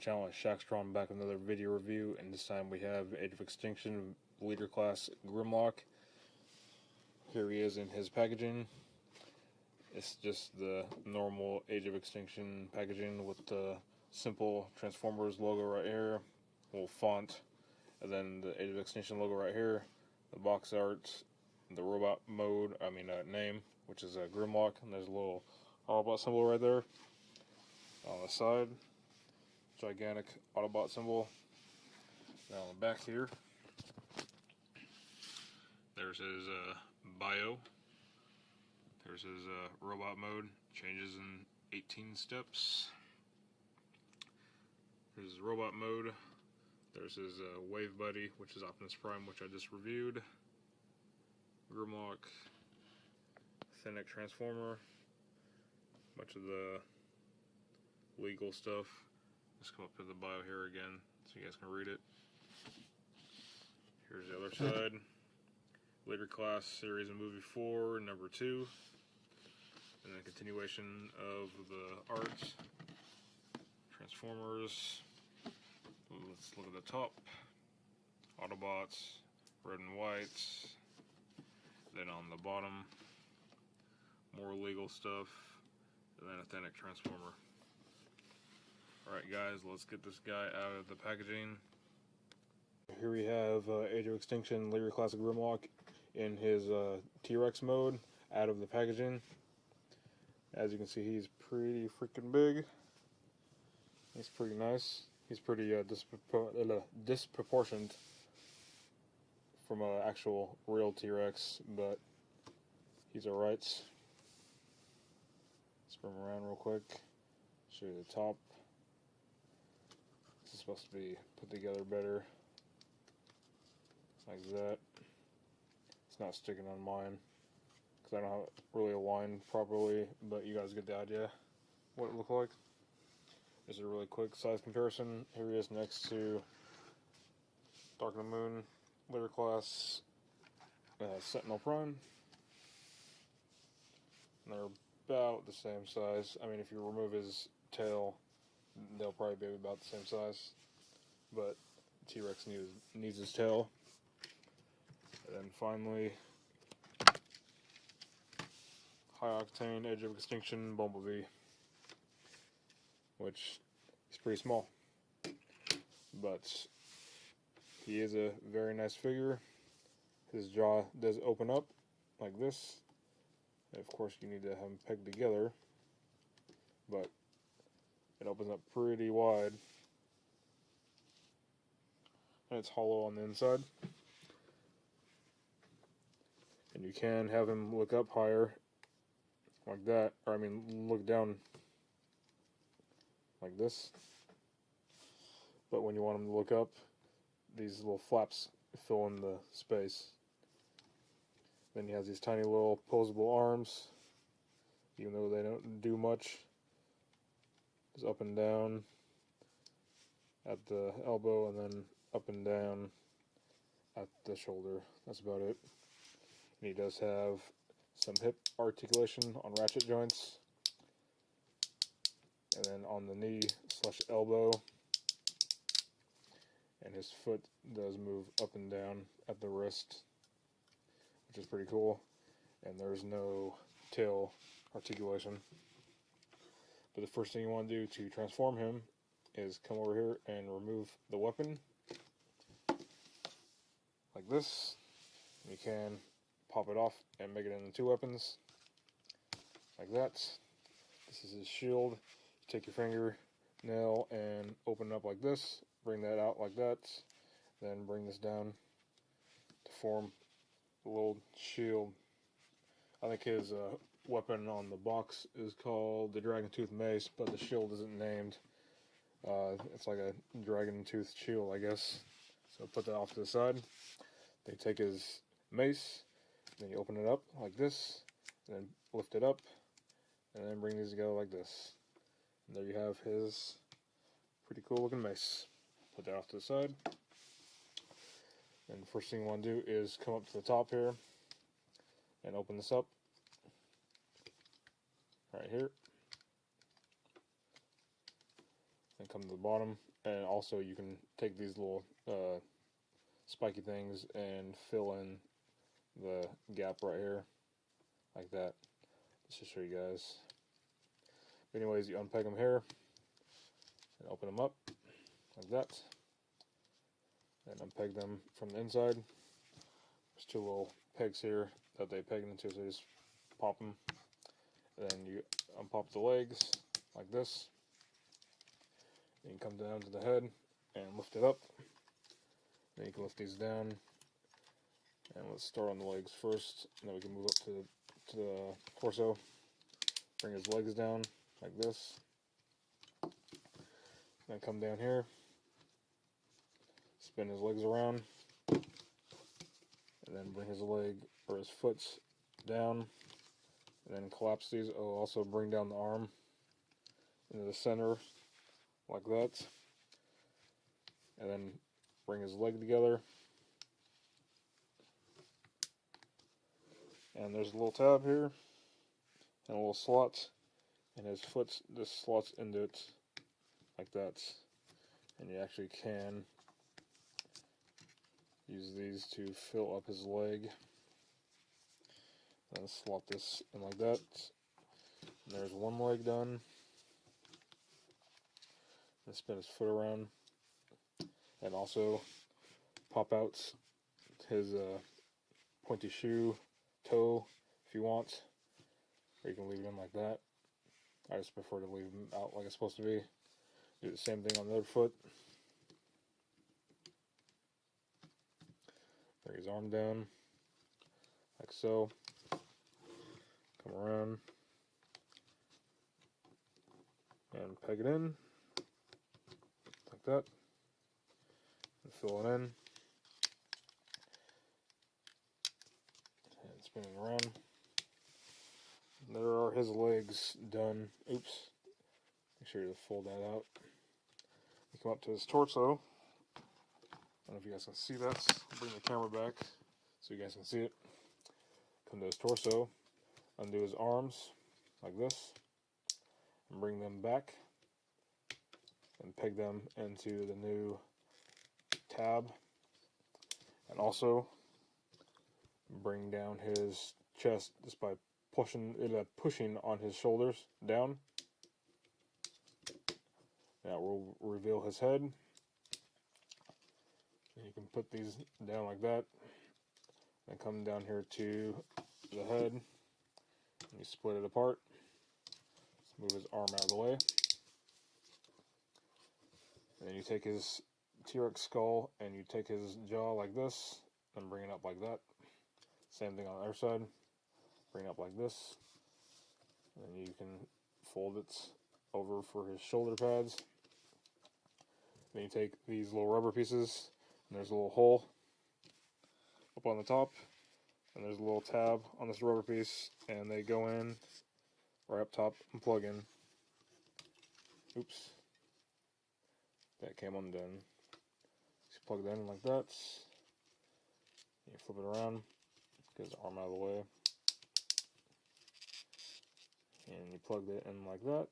channel, it's Shaxitron back with another video review, and this time we have Age of Extinction leader class Grimlock. Here he is in his packaging. It's just the normal Age of Extinction packaging with the simple Transformers logo right here, little font, and then the Age of Extinction logo right here, the box art, the robot mode, name, which is a Grimlock, and there's a little Autobot symbol right there. On the side, gigantic Autobot symbol. Now on the back here, there's his bio. There's his robot mode, changes in 18 steps. There's his robot mode. There's his wave buddy, which is Optimus Prime, which I just reviewed. Grimlock, Authentic Transformer. Bunch of the legal stuff. Let's come up to the bio here again so you guys can read it. Here's the other side. Later Class Series and Movie 4, number 2. And then continuation of the art. Transformers. Let's look at the top. Autobots, red and white. Then on the bottom, more legal stuff. And then Authentic Transformer. Alright guys, let's get this guy out of the packaging. Here we have Age of Extinction Leader Classic Grimlock in his T-Rex mode, out of the packaging. As you can see, he's pretty freaking big. He's pretty nice. He's pretty disproportionate from an actual real T-Rex, but he's alright. Spin him around real quick. Show you the top. This is supposed to be put together better. Like that. It's not sticking on mine because I don't have it really aligned properly, but you guys get the idea what it looked like. This is a really quick size comparison. Here he is next to Dark of the Moon Leader Class Sentinel Prime. And they're about the same size. I mean, if you remove his tail, they'll probably be about the same size. But T-Rex needs his tail. And then finally, High Octane Age of Extinction Bumblebee, which is pretty small, but he is a very nice figure. His jaw does open up like this. And of course, you need to have them pegged together, but it opens up pretty wide, and it's hollow on the inside. And you can have him look up higher, like that, or look down like this. But when you want him to look up, these little flaps fill in the space. Then he has these tiny little posable arms, even though they don't do much. Just up and down at the elbow, and then up and down at the shoulder. That's about it. And he does have some hip articulation on ratchet joints, and then on the knee / elbow, and his foot does move up and down at the wrist, which is pretty cool. And there's no tail articulation. But the first thing you want to do to transform him is come over here and remove the weapon like this. You can pop it off and make it into 2 weapons like that. This is his shield. You take your fingernail and open it up like this, bring that out like that, then bring this down to form a little shield. I think his weapon on the box is called the Dragon Tooth Mace, but the shield isn't named. It's like a dragon tooth shield, I guess. So put that off to the side. They take his mace, then you open it up like this, and then lift it up, and then bring these together like this. And there you have his pretty cool looking mace. Put that off to the side. And the first thing you want to do is come up to the top here and open this up right here. Then come to the bottom and also you can take these little spiky things and fill in the gap right here, like that, just to show you guys. But anyways, you unpeg them here, and open them up, like that, and unpeg them from the inside. There's two little pegs here that they peg into, so you just pop them, and then you unpop the legs, like this. Then you come down to the head, and lift it up. Then you can lift these down, and let's start on the legs first, and then we can move up to the torso. Bring his legs down, like this. Then come down here, spin his legs around, and then bring his leg, or his foot, down, and then collapse these. Oh, also bring down the arm into the center, like that, and then bring his leg together, and there's a little tab here, and a little slot, and his foot just slots into it, like that, and you actually can use these to fill up his leg. Then slot this in like that, and there's one leg done. And spin his foot around, and also pop out his pointy shoe toe if you want, or you can leave it in like that. I just prefer to leave them out like it's supposed to be. Do the same thing on the other foot. Bring his arm down, like so. Come around, and peg it in, like that. And fill it in. And spinning around. And there are his legs done. Oops. Make sure you fold that out. You come up to his torso. I don't know if you guys can see that. I'll bring the camera back so you guys can see it. Come to his torso. Undo his arms, like this. And bring them back. And peg them into the new tab. And also bring down his chest just by pushing on his shoulders down. That will reveal his head. And you can put these down like that. And come down here to the head. And you split it apart. Just move his arm out of the way. And then you take his T-Rex skull and you take his jaw like this and bring it up like that. Same thing on the other side. Bring it up like this. And you can fold it over for his shoulder pads. Then you take these little rubber pieces, and there's a little hole up on the top, and there's a little tab on this rubber piece, and they go in right up top and plug in. Oops. That came undone. Just plug that in like that. You flip it around, get his arm out of the way. And you plug it in like that.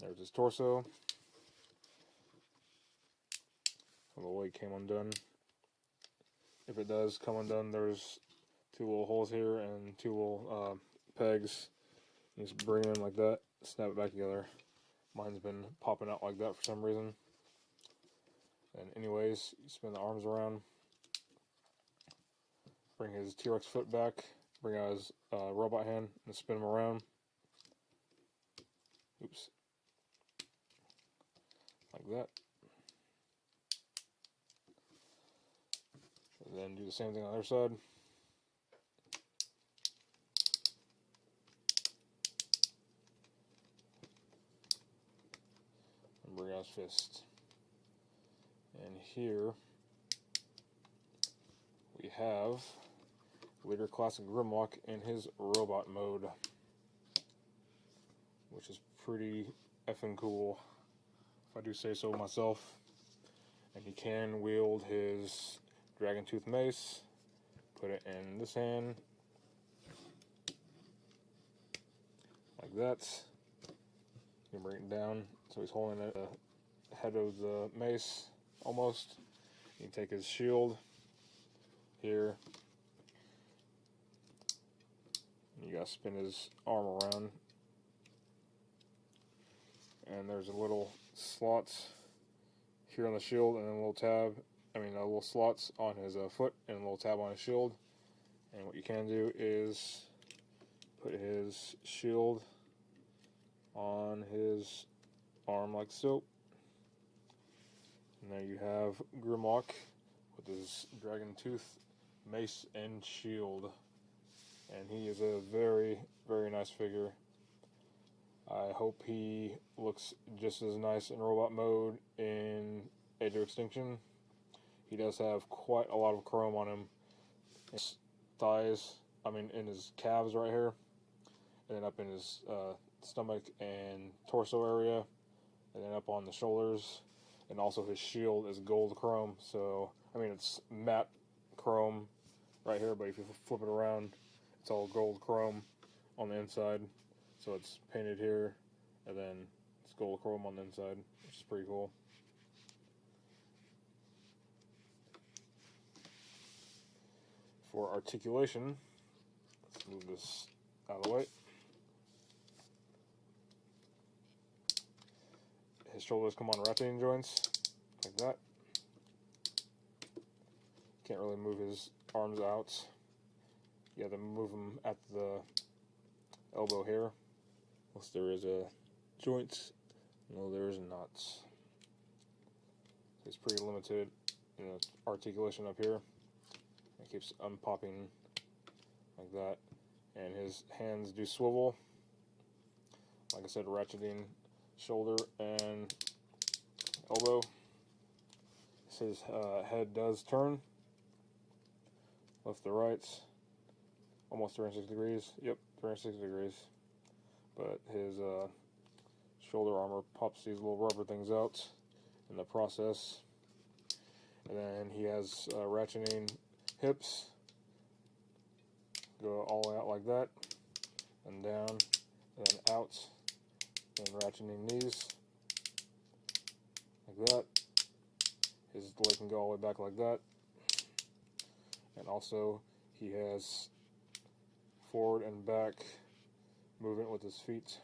There's his torso. So the leg came undone. If it does come undone, there's two little holes here and two little pegs. You just bring it in like that, snap it back together. Mine's been popping out like that for some reason. And anyways, you spin the arms around. Bring his T-Rex foot back. Bring out his robot hand and spin him around. Oops. Like that. And then do the same thing on the other side. And bring out his fist. And here we have Leader Classic Grimlock in his robot mode, which is pretty effing cool, if I do say so myself. And he can wield his Dragon Tooth Mace, put it in this hand, like that. You can bring it down, so he's holding it head of the mace, almost. You take his shield here. You gotta spin his arm around. And there's a little slots here on the shield, and then a little tab, little slots on his foot, and a little tab on his shield. And what you can do is put his shield on his arm like so. And there you have Grimlock with his dragon tooth, mace, and shield. And he is a very, very nice figure. I hope he looks just as nice in robot mode in Age of Extinction. He does have quite a lot of chrome on him. His thighs, in his calves right here, and then up in his stomach and torso area, and then up on the shoulders. And also his shield is gold chrome, so, it's matte chrome right here, but if you flip it around, it's all gold chrome on the inside. So it's painted here, and then it's gold chrome on the inside, which is pretty cool. For articulation, let's move this out of the way. His shoulders come on ratcheting joints, like that. Can't really move his arms out. You have to move them at the elbow here. Unless there is a joint. No, there is not. It's pretty limited in articulation up here. It keeps unpopping like that. And his hands do swivel. Like I said, ratcheting shoulder and elbow. His head does turn left to right, almost 360 degrees. Yep, 360 degrees. But his shoulder armor pops these little rubber things out in the process. And then he has ratcheting hips, go all the way out like that, and down, and then out, and ratcheting knees, like that. His leg can go all the way back like that. And also, he has forward and back movement with his feet,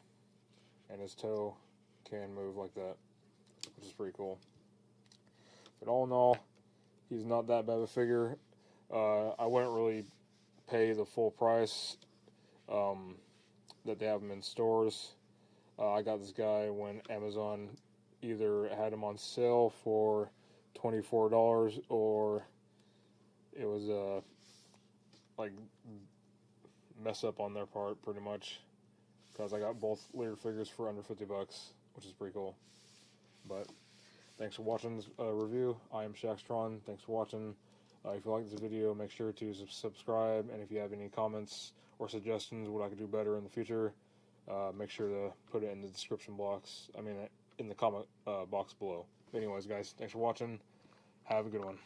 and his toe can move like that, which is pretty cool. But all in all, he's not that bad of a figure. I wouldn't really pay the full price that they have him in stores. I got this guy when Amazon either had him on sale for $24 or it was like mess up on their part pretty much, because I got both leader figures for under $50, which is pretty cool. But thanks for watching this review. I am Shaxitron. Thanks for watching. If you like this video, make sure to subscribe, and if you have any comments or suggestions what I could do better in the future, make sure to put it in the description box, in the comment box below. But anyways, guys, thanks for watching. Have a good one.